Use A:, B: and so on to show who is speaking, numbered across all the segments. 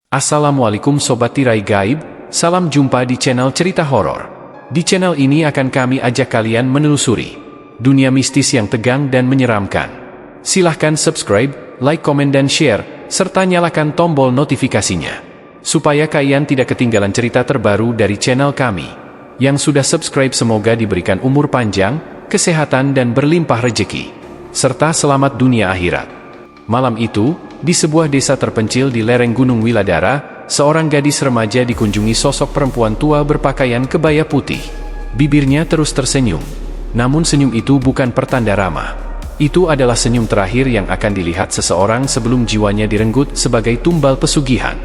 A: Assalamualaikum Sobat Tirai Gaib, salam jumpa di channel cerita horor. Di channel ini akan kami ajak kalian menelusuri dunia mistis yang tegang dan menyeramkan. Silahkan subscribe, like, komen dan share, serta nyalakan tombol notifikasinya, supaya kalian tidak ketinggalan cerita terbaru dari channel kami. Yang sudah subscribe semoga diberikan umur panjang, kesehatan dan berlimpah rejeki, serta selamat dunia akhirat. Malam itu, di sebuah desa terpencil di lereng Gunung Wiladara, seorang gadis remaja dikunjungi sosok perempuan tua berpakaian kebaya putih. Bibirnya terus tersenyum. Namun senyum itu bukan pertanda ramah. Itu adalah senyum terakhir yang akan dilihat seseorang sebelum jiwanya direnggut sebagai tumbal pesugihan.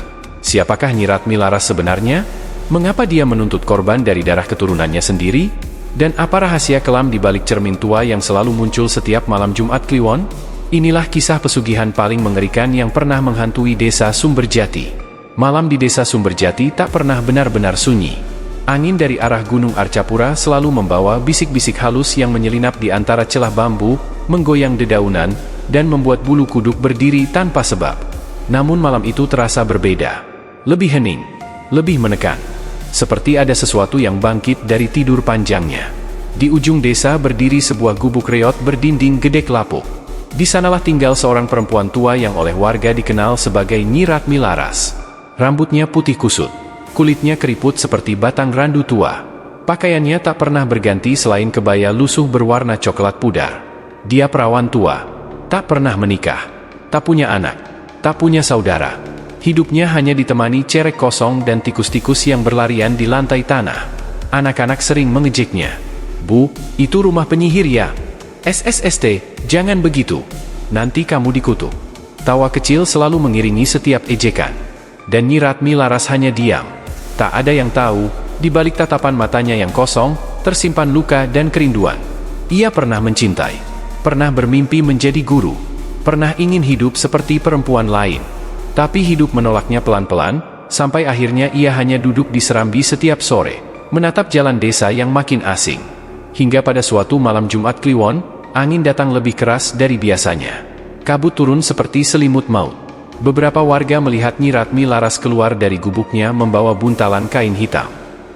A: Siapakah Nyi Ratmi Laras sebenarnya? Mengapa dia menuntut korban dari darah keturunannya sendiri? Dan apa rahasia kelam di balik cermin tua yang selalu muncul setiap malam Jumat Kliwon? Inilah kisah pesugihan paling mengerikan yang pernah menghantui desa Sumberjati. Malam di desa Sumberjati tak pernah benar-benar sunyi. Angin dari arah Gunung Arcapura selalu membawa bisik-bisik halus yang menyelinap di antara celah bambu, menggoyang dedaunan, dan membuat bulu kuduk berdiri tanpa sebab. Namun malam itu terasa berbeda. Lebih hening, lebih menekan. Seperti ada sesuatu yang bangkit dari tidur panjangnya. Di ujung desa berdiri sebuah gubuk reot berdinding gedek lapuk. Di sanalah tinggal seorang perempuan tua yang oleh warga dikenal sebagai Nyi Ratmi Laras. Rambutnya putih kusut, kulitnya keriput seperti batang randu tua. Pakaiannya tak pernah berganti selain kebaya lusuh berwarna coklat pudar. Dia perawan tua, tak pernah menikah, tak punya anak, tak punya saudara. Hidupnya hanya ditemani cerek kosong dan tikus-tikus yang berlarian di lantai tanah. Anak-anak sering mengejeknya. "Bu, itu rumah penyihir ya? SSST, jangan begitu. Nanti kamu dikutuk." Tawa kecil selalu mengiringi setiap ejekan. Dan Nyi Ratmi Laras hanya diam. Tak ada yang tahu, di balik tatapan matanya yang kosong, tersimpan luka dan kerinduan. Ia pernah mencintai, pernah bermimpi menjadi guru, pernah ingin hidup seperti perempuan lain. Tapi hidup menolaknya pelan-pelan, sampai akhirnya ia hanya duduk di serambi setiap sore, menatap jalan desa yang makin asing. Hingga pada suatu malam Jumat Kliwon, angin datang lebih keras dari biasanya. Kabut turun seperti selimut maut. Beberapa warga melihat Nyi Ratmi Laras keluar dari gubuknya membawa buntalan kain hitam.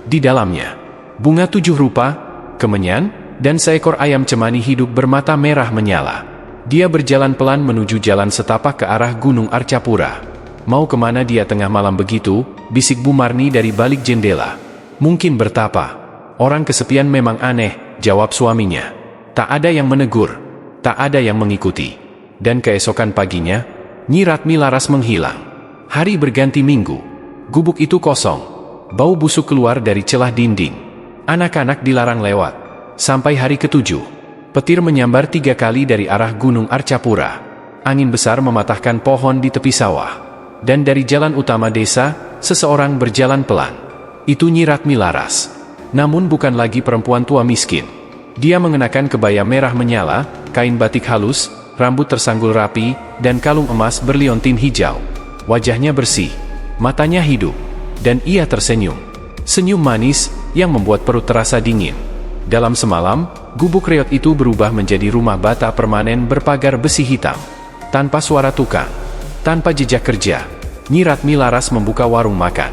A: Di dalamnya, bunga 7 rupa, kemenyan, dan seekor ayam cemani hidup bermata merah menyala. Dia berjalan pelan menuju jalan setapak ke arah Gunung Arcapura. Mau kemana dia tengah malam begitu? Bisik Bu Marni dari balik jendela. "Mungkin bertapa. Orang kesepian memang aneh," jawab suaminya. Tak ada yang menegur, tak ada yang mengikuti. Dan keesokan paginya, Nyi Ratmi Laras menghilang. Hari berganti minggu. Gubuk itu kosong. Bau busuk keluar dari celah dinding. Anak-anak dilarang lewat. Sampai hari ke-7, petir menyambar 3 kali dari arah Gunung Arcapura. Angin besar mematahkan pohon di tepi sawah. Dan dari jalan utama desa, seseorang berjalan pelan. Itu Nyi Ratmi Laras. Namun bukan lagi perempuan tua miskin. Dia mengenakan kebaya merah menyala, kain batik halus, rambut tersanggul rapi, dan kalung emas berliontin hijau. Wajahnya bersih, matanya hidup, dan ia tersenyum. Senyum manis yang membuat perut terasa dingin. Dalam semalam, gubuk reot itu berubah menjadi rumah bata permanen berpagar besi hitam. Tanpa suara tukang, tanpa jejak kerja, Nyi Ratmi Laras membuka warung makan.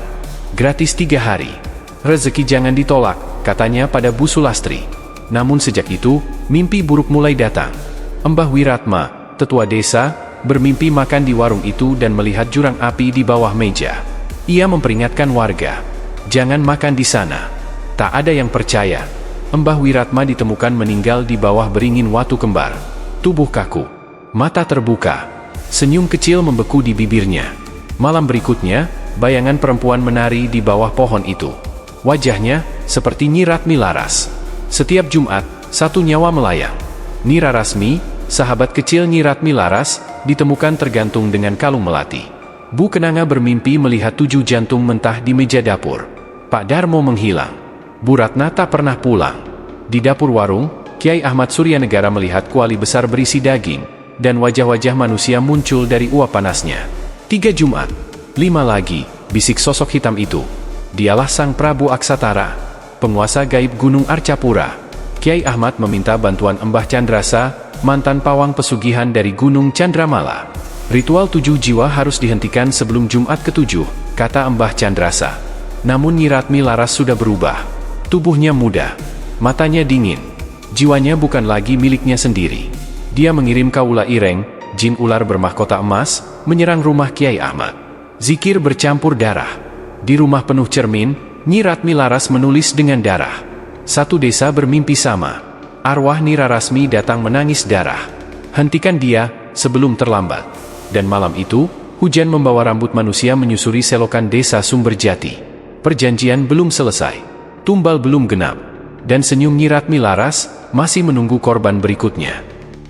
A: Gratis 3 hari. "Rezeki jangan ditolak," katanya pada Bu Sulastri. Namun sejak itu, mimpi buruk mulai datang. Mbah Wiratma, tetua desa, bermimpi makan di warung itu dan melihat jurang api di bawah meja. Ia memperingatkan warga, "Jangan makan di sana." Tak ada yang percaya. Mbah Wiratma ditemukan meninggal di bawah beringin watu kembar. Tubuh kaku, mata terbuka, senyum kecil membeku di bibirnya. Malam berikutnya, bayangan perempuan menari di bawah pohon itu. Wajahnya seperti Nyi Ratmi Laras. Setiap Jumat, 1 nyawa melayang. Nira Rasmi, sahabat kecil Nyi Ratmi Laras, ditemukan tergantung dengan kalung melati. Bu Kenanga bermimpi melihat 7 jantung mentah di meja dapur. Pak Darmo menghilang. Bu Ratna tak pernah pulang. Di dapur warung, Kiai Ahmad Suryanegara melihat kuali besar berisi daging, dan wajah-wajah manusia muncul dari uap panasnya. 3 Jumat, 5 lagi, bisik sosok hitam itu. Dialah Sang Prabu Aksatara, penguasa gaib Gunung Arcapura. Kiai Ahmad meminta bantuan Mbah Candrasa, mantan pawang pesugihan dari Gunung Candramala. Ritual 7 jiwa harus dihentikan sebelum Jumat ke-7, kata Mbah Candrasa. Namun Nyi Ratmi Laras sudah berubah. Tubuhnya muda, matanya dingin. Jiwanya bukan lagi miliknya sendiri. Dia mengirim Kaula Ireng, jin ular bermahkota emas, menyerang rumah Kiai Ahmad. Zikir bercampur darah. Di rumah penuh cermin, Nyi Ratmi Laras menulis dengan darah. Satu desa bermimpi sama. Arwah Nyi Rarasmi datang menangis darah. Hentikan dia sebelum terlambat. Dan malam itu, hujan membawa rambut manusia menyusuri selokan desa Sumberjati. Perjanjian belum selesai. Tumbal belum genap. Dan senyum Nyi Ratmi Laras masih menunggu korban berikutnya.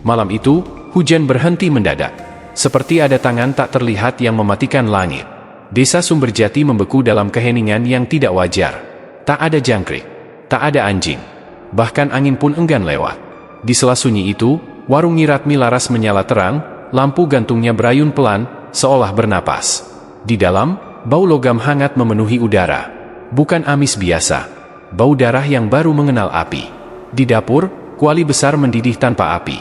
A: Malam itu, hujan berhenti mendadak. Seperti ada tangan tak terlihat yang mematikan langit. Desa Sumberjati membeku dalam keheningan yang tidak wajar. Tak ada jangkrik. Tak ada anjing. Bahkan angin pun enggan lewat. Di sela sunyi itu, warung Nyi Ratmi Laras menyala terang, lampu gantungnya berayun pelan, seolah bernapas. Di dalam, bau logam hangat memenuhi udara. Bukan amis biasa. Bau darah yang baru mengenal api. Di dapur, kuali besar mendidih tanpa api.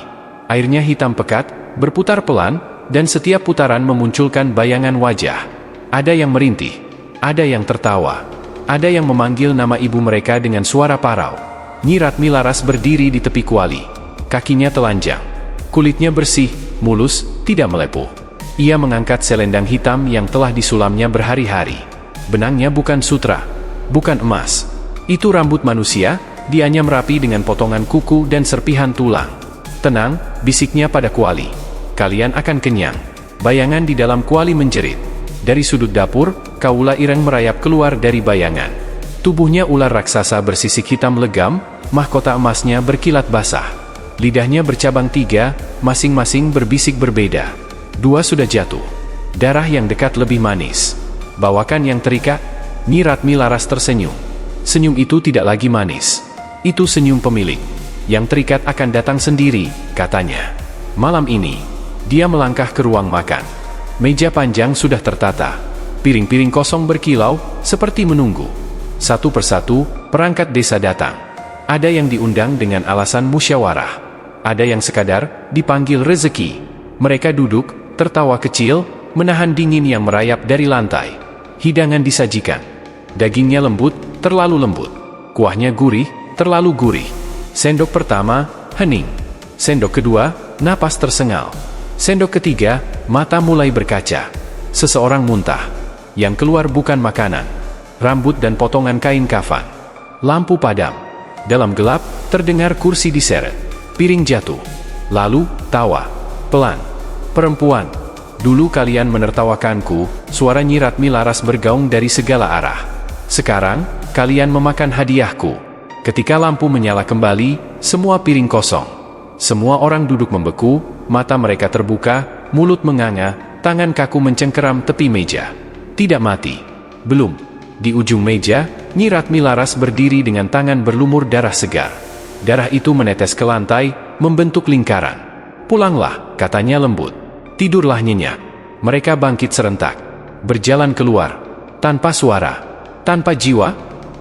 A: Airnya hitam pekat, berputar pelan, dan setiap putaran memunculkan bayangan wajah. Ada yang merintih, ada yang tertawa, ada yang memanggil nama ibu mereka dengan suara parau. Nyi Ratmi Laras berdiri di tepi kuali. Kakinya telanjang. Kulitnya bersih, mulus, tidak melepuh. Ia mengangkat selendang hitam yang telah disulamnya berhari-hari. Benangnya bukan sutra, bukan emas. Itu rambut manusia, dianyam rapi dengan potongan kuku dan serpihan tulang. Tenang, bisiknya pada kuali. Kalian akan kenyang. Bayangan di dalam kuali menjerit. Dari sudut dapur, Kaula Ireng merayap keluar dari bayangan. Tubuhnya ular raksasa bersisik hitam legam, mahkota emasnya berkilat basah. Lidahnya bercabang 3, masing-masing berbisik berbeda. 2 sudah jatuh. Darah yang dekat lebih manis. Bawakan yang terikat. Nyi Ratmi Laras tersenyum. Senyum itu tidak lagi manis. Itu senyum pemilik. Yang terikat akan datang sendiri, katanya. Malam ini, dia melangkah ke ruang makan. Meja panjang sudah tertata. Piring-piring kosong berkilau, seperti menunggu. Satu persatu, perangkat desa datang. Ada yang diundang dengan alasan musyawarah. Ada yang sekadar dipanggil rezeki. Mereka duduk, tertawa kecil, menahan dingin yang merayap dari lantai. Hidangan disajikan. Dagingnya lembut, terlalu lembut. Kuahnya gurih, terlalu gurih. Sendok pertama, hening. Sendok kedua, napas tersengal. Sendok ketiga, mata mulai berkaca. Seseorang muntah. Yang keluar bukan makanan. Rambut dan potongan kain kafan. Lampu padam. Dalam gelap, terdengar kursi diseret. Piring jatuh. Lalu, tawa. Pelan. Perempuan. Dulu kalian menertawakanku, suara Nyi Ratmi Laras bergaung dari segala arah. Sekarang, kalian memakan hadiahku. Ketika lampu menyala kembali, semua piring kosong. Semua orang duduk membeku, mata mereka terbuka, mulut menganga, tangan kaku mencengkeram tepi meja. Tidak mati. Belum. Di ujung meja, Nyi Ratmi Laras berdiri dengan tangan berlumur darah segar. Darah itu menetes ke lantai, membentuk lingkaran. Pulanglah, katanya lembut. Tidurlah nyenyak. Mereka bangkit serentak. Berjalan keluar. Tanpa suara. Tanpa jiwa.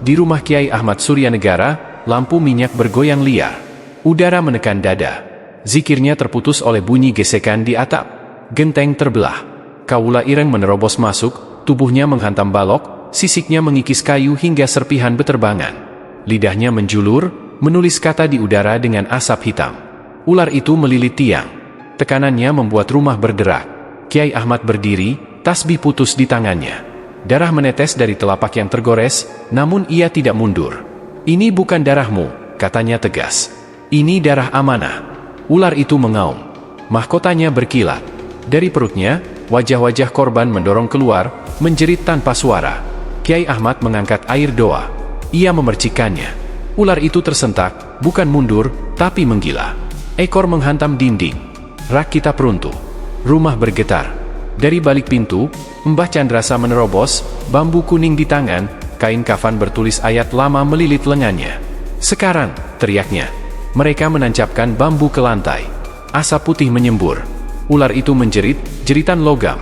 A: Di rumah Kiai Ahmad Suryanegara, lampu minyak bergoyang liar. Udara menekan dada. Zikirnya terputus oleh bunyi gesekan di atap. Genteng terbelah. Kaula Ireng menerobos masuk, tubuhnya menghantam balok, sisiknya mengikis kayu hingga serpihan beterbangan. Lidahnya menjulur, menulis kata di udara dengan asap hitam. Ular itu melilit tiang. Tekanannya membuat rumah berderak. Kiai Ahmad berdiri, tasbih putus di tangannya. Darah menetes dari telapak yang tergores, namun ia tidak mundur. Ini bukan darahmu, katanya tegas. Ini darah amanah. Ular itu mengaum. Mahkotanya berkilat. Dari perutnya, wajah-wajah korban mendorong keluar, menjerit tanpa suara. Kiai Ahmad mengangkat air doa. Ia memercikannya. Ular itu tersentak, bukan mundur, tapi menggila. Ekor menghantam dinding. Rak kitab runtuh. Rumah bergetar. Dari balik pintu, Mbah Candrasa menerobos, bambu kuning di tangan, kain kafan bertulis ayat lama melilit lengannya. Sekarang, teriaknya. Mereka menancapkan bambu ke lantai. Asap putih menyembur. Ular itu menjerit, jeritan logam.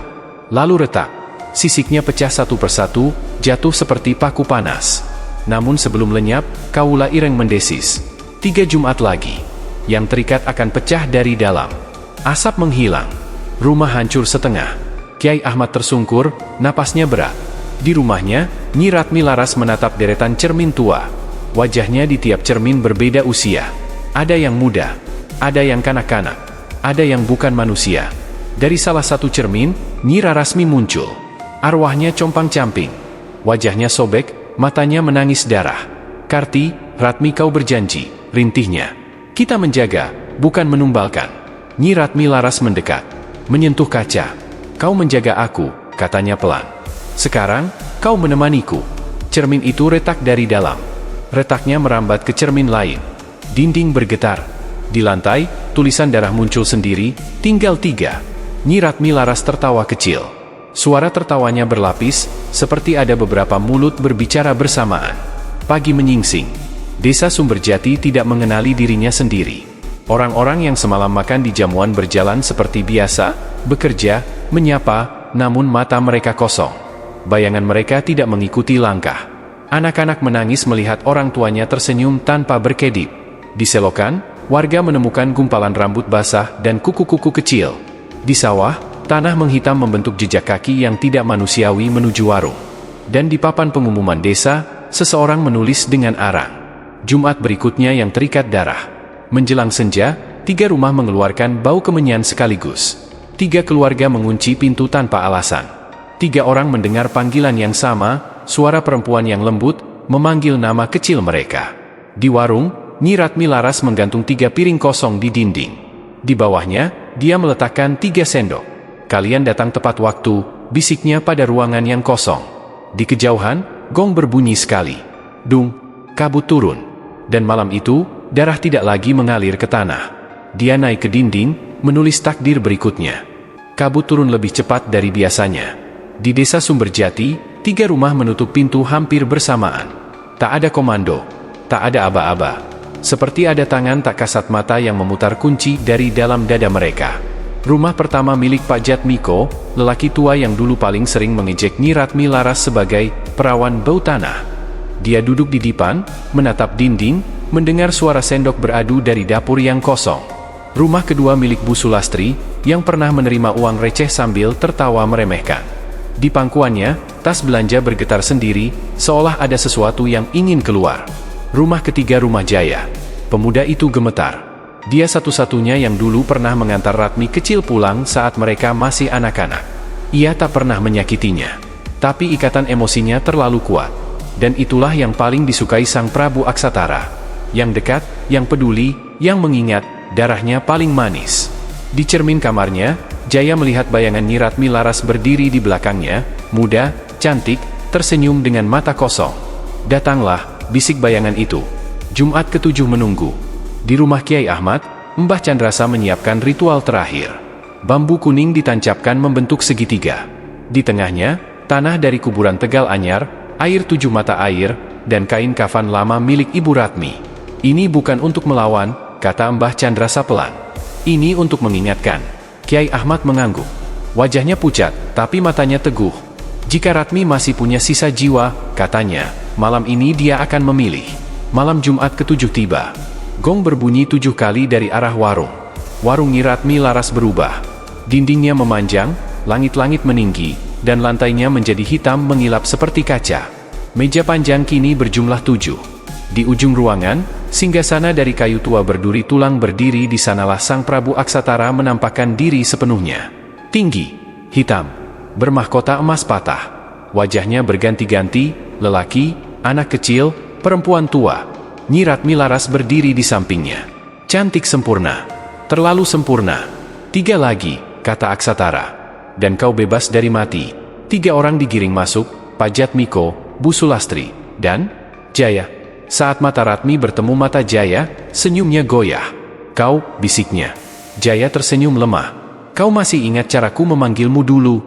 A: Lalu retak. Sisiknya pecah satu persatu, jatuh seperti paku panas. Namun sebelum lenyap, Kaula Ireng mendesis. 3 Jumat lagi. Yang terikat akan pecah dari dalam. Asap menghilang. Rumah hancur setengah. Kiai Ahmad tersungkur, napasnya berat. Di rumahnya, Nyi Ratmi Laras menatap deretan cermin tua. Wajahnya di tiap cermin berbeda usia. Ada yang muda, ada yang kanak-kanak, ada yang bukan manusia. Dari salah satu cermin, Nyi Rarasmi muncul. Arwahnya compang-camping. Wajahnya sobek, matanya menangis darah. "Karti, Ratmi, kau berjanji," rintihnya. "Kita menjaga, bukan menumbalkan." Nyi Ratmi Laras mendekat, menyentuh kaca. "Kau menjaga aku," katanya pelan. "Sekarang, kau menemaniku." Cermin itu retak dari dalam. Retaknya merambat ke cermin lain. Dinding bergetar. Di lantai, tulisan darah muncul sendiri, "Tinggal 3. Nyi Ratmi Laras tertawa kecil. Suara tertawanya berlapis, seperti ada beberapa mulut berbicara bersamaan. Pagi menyingsing. Desa Sumberjati tidak mengenali dirinya sendiri. Orang-orang yang semalam makan di jamuan berjalan seperti biasa, bekerja, menyapa, namun mata mereka kosong. Bayangan mereka tidak mengikuti langkah. Anak-anak menangis melihat orang tuanya tersenyum tanpa berkedip. Di selokan, warga menemukan gumpalan rambut basah dan kuku-kuku kecil. Di sawah, tanah menghitam membentuk jejak kaki yang tidak manusiawi menuju warung. Dan di papan pengumuman desa, seseorang menulis dengan arang, "Jumat berikutnya yang terikat darah." Menjelang senja, 3 rumah mengeluarkan bau kemenyan sekaligus. 3 keluarga mengunci pintu tanpa alasan. 3 orang mendengar panggilan yang sama, suara perempuan yang lembut, memanggil nama kecil mereka. Di warung, Nyi Ratmi Laras menggantung 3 piring kosong di dinding. Di bawahnya, dia meletakkan 3 sendok. "Kalian datang tepat waktu," bisiknya pada ruangan yang kosong. Di kejauhan, gong berbunyi sekali. Dung, kabut turun. Dan malam itu, darah tidak lagi mengalir ke tanah. Dia naik ke dinding, menulis takdir berikutnya. Kabut turun lebih cepat dari biasanya. Di desa Sumberjati, 3 rumah menutup pintu hampir bersamaan. Tak ada komando, tak ada aba-aba. Seperti ada tangan tak kasat mata yang memutar kunci dari dalam dada mereka. Rumah pertama milik Pak Jatmiko, lelaki tua yang dulu paling sering mengejek Nyi Ratmi Laras sebagai perawan bau tanah. Dia duduk di dipan, menatap dinding, mendengar suara sendok beradu dari dapur yang kosong. Rumah kedua milik Bu Sulastri, yang pernah menerima uang receh sambil tertawa meremehkan. Di pangkuannya, tas belanja bergetar sendiri, seolah ada sesuatu yang ingin keluar. Rumah ketiga rumah Jaya. Pemuda itu gemetar. Dia satu-satunya yang dulu pernah mengantar Ratmi kecil pulang saat mereka masih anak-anak. Ia tak pernah menyakitinya. Tapi ikatan emosinya terlalu kuat. Dan itulah yang paling disukai Sang Prabu Aksatara. Yang dekat, yang peduli, yang mengingat, darahnya paling manis. Di cermin kamarnya, Jaya melihat bayangan Nyi Ratmi Laras berdiri di belakangnya, muda, cantik, tersenyum dengan mata kosong. "Datanglah," bisik bayangan itu. Jumat ke-7 menunggu. Di rumah Kiai Ahmad, Mbah Candrasa menyiapkan ritual terakhir. Bambu kuning ditancapkan membentuk segitiga. Di tengahnya, tanah dari kuburan Tegal Anyar, air 7 mata air, dan kain kafan lama milik Ibu Ratmi. "Ini bukan untuk melawan," kata Mbah Candrasa pelan. "Ini untuk mengingatkan." Kiai Ahmad mengangguk. Wajahnya pucat, tapi matanya teguh. "Jika Ratmi masih punya sisa jiwa," katanya, "malam ini dia akan memilih." Malam Jumat ke-7 tiba. Gong berbunyi 7 kali dari arah warung. Warung Nyi Ratmi Laras berubah. Dindingnya memanjang, langit-langit meninggi, dan lantainya menjadi hitam mengilap seperti kaca. Meja panjang kini berjumlah 7. Di ujung ruangan, singgasana dari kayu tua berduri tulang berdiri. Di sanalah Sang Prabu Aksatara menampakkan diri sepenuhnya. Tinggi, hitam, bermahkota emas patah. Wajahnya berganti-ganti, lelaki, anak kecil, perempuan tua. Nyi Ratmi Laras berdiri di sampingnya. "Cantik sempurna. Terlalu sempurna." "3 lagi," kata Aksatara. "Dan kau bebas dari mati." 3 orang digiring masuk, Pak Jatmiko, Bu Sulastri, dan Jaya. Saat mata Ratmi bertemu mata Jaya, senyumnya goyah. "Kau," bisiknya. Jaya tersenyum lemah. "Kau masih ingat caraku memanggilmu dulu?"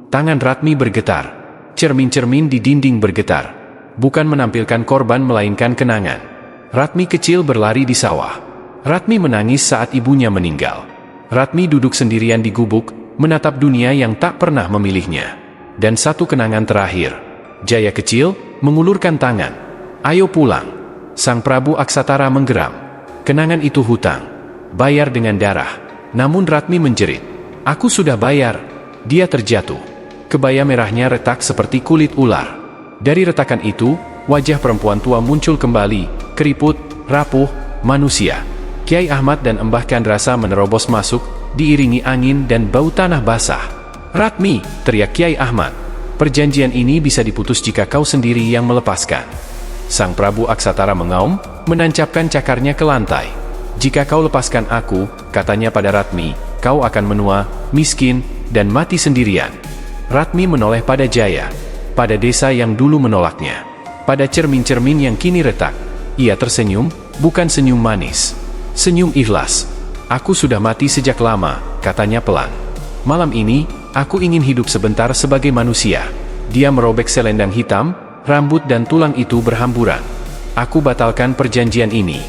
A: Tangan Ratmi bergetar. Cermin-cermin di dinding bergetar. Bukan menampilkan korban melainkan kenangan. Ratmi kecil berlari di sawah. Ratmi menangis saat ibunya meninggal. Ratmi duduk sendirian di gubuk, menatap dunia yang tak pernah memilihnya. Dan satu kenangan terakhir. Jaya kecil, mengulurkan tangan. "Ayo pulang." Sang Prabu Aksatara menggeram. Kenangan itu hutang. Bayar dengan darah. Namun Ratmi menjerit. "Aku sudah bayar." Dia terjatuh. kebaya merahnya retak seperti kulit ular. Dari retakan itu, wajah perempuan tua muncul kembali, keriput, rapuh, manusia. Kiai Ahmad dan Mbah Kandrasa menerobos masuk, diiringi angin dan bau tanah basah. "Ratmi!" teriak Kiai Ahmad. "Perjanjian ini bisa diputus jika kau sendiri yang melepaskan." Sang Prabu Aksatara mengaum, menancapkan cakarnya ke lantai. "Jika kau lepaskan aku," katanya pada Ratmi, "kau akan menua, miskin, dan mati sendirian." Ratmi menoleh pada Jaya, pada desa yang dulu menolaknya, pada cermin-cermin yang kini retak. Ia tersenyum, bukan senyum manis, senyum ikhlas. "Aku sudah mati sejak lama," katanya pelan. "Malam ini, aku ingin hidup sebentar sebagai manusia." Dia merobek selendang hitam, rambut dan tulang itu berhamburan. "Aku batalkan perjanjian ini."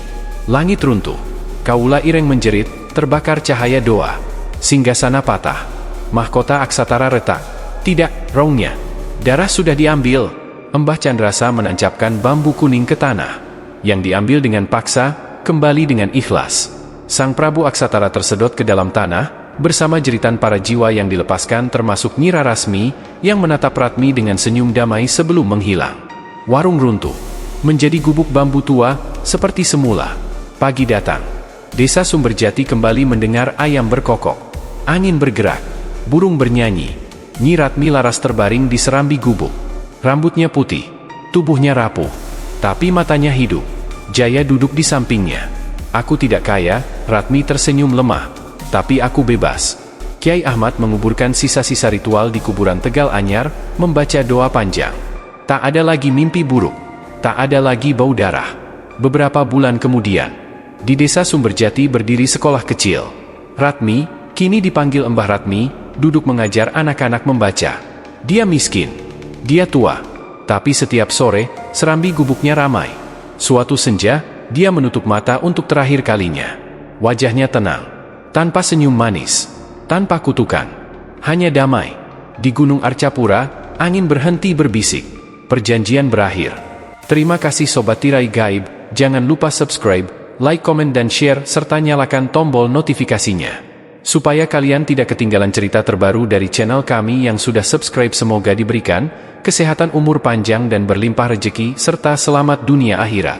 A: Langit runtuh. Kaula Ireng menjerit, terbakar cahaya doa. Singgasana patah. Mahkota Aksatara retak. "Tidak, rongnya. Darah sudah diambil." Mbah Candrasa menancapkan bambu kuning ke tanah. Yang diambil dengan paksa, kembali dengan ikhlas. Sang Prabu Aksatara tersedot ke dalam tanah, bersama jeritan para jiwa yang dilepaskan termasuk Nyi Rarasmi, yang menatap Ratmi dengan senyum damai sebelum menghilang. Warung runtuh. Menjadi gubuk bambu tua, seperti semula. Pagi datang. Desa Sumberjati kembali mendengar ayam berkokok. Angin bergerak. Burung bernyanyi. Nyi Ratmi laras terbaring di serambi gubuk. Rambutnya putih. Tubuhnya rapuh. Tapi matanya hidup. Jaya duduk di sampingnya. "Aku tidak kaya," Ratmi tersenyum lemah. "Tapi aku bebas." Kiai Ahmad menguburkan sisa-sisa ritual di kuburan Tegal Anyar, membaca doa panjang. Tak ada lagi mimpi buruk. Tak ada lagi bau darah. Beberapa bulan kemudian, di desa Sumberjati berdiri sekolah kecil. Ratmi, kini dipanggil Mbah Ratmi, duduk mengajar anak-anak membaca. Dia miskin. Dia tua. Tapi setiap sore, serambi gubuknya ramai. Suatu senja, dia menutup mata untuk terakhir kalinya. Wajahnya tenang. Tanpa senyum manis. Tanpa kutukan. Hanya damai. Di Gunung Arcapura, angin berhenti berbisik. Perjanjian berakhir. Terima kasih Sobat Tirai Gaib. Jangan lupa subscribe, like, komen, dan share, serta nyalakan tombol notifikasinya, supaya kalian tidak ketinggalan cerita terbaru dari channel kami. Yang sudah subscribe semoga diberikan kesehatan, umur panjang, dan berlimpah rejeki, serta selamat dunia akhirat.